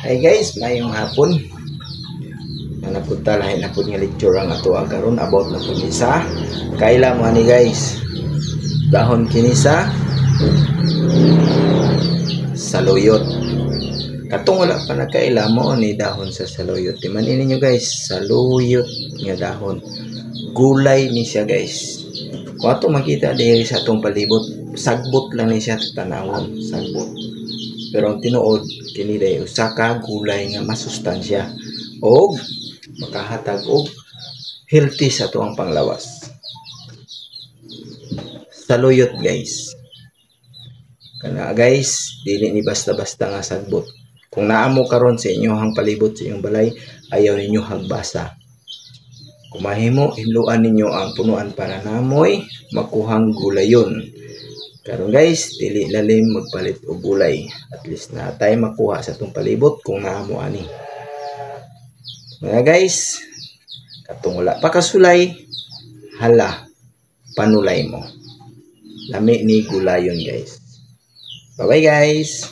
Hi guys, mayong hapon. Napunta lahi na pud nga lecture ang ato karon about na pud sa kaila mo ani guys. Dahon kini sa saluyot. Katong wala pa nagkaila mo ni dahon sa saluyot. Timanin ninyo guys, saluyot nga dahon. Gulay ni siya guys. Kung ato makita diri sa atong palibot, sagbot lang ni siya tanawon, sagbot. Pero ang tinuod kini day usa ka gulay nga masustansya o makahatag og healthy sa tuang panglawas. Saluyot guys. Kana guys, dili ni basta-basta nga sagbot. Kung naamo karon sa inyong palibot sa inyong balay, ayaw ninyo hagbasa. Kung mahimo, hiluan ninyo ang punuan para namoy makuhang gulayon. Karon guys, dili lalim magpalit og gulay. At least na tayo makuha sa itong palibot kung naamo ani. Mga guys, katong wala pa kasulay, hala, panulay mo. Lami ni gulayon guys. Bye bye guys.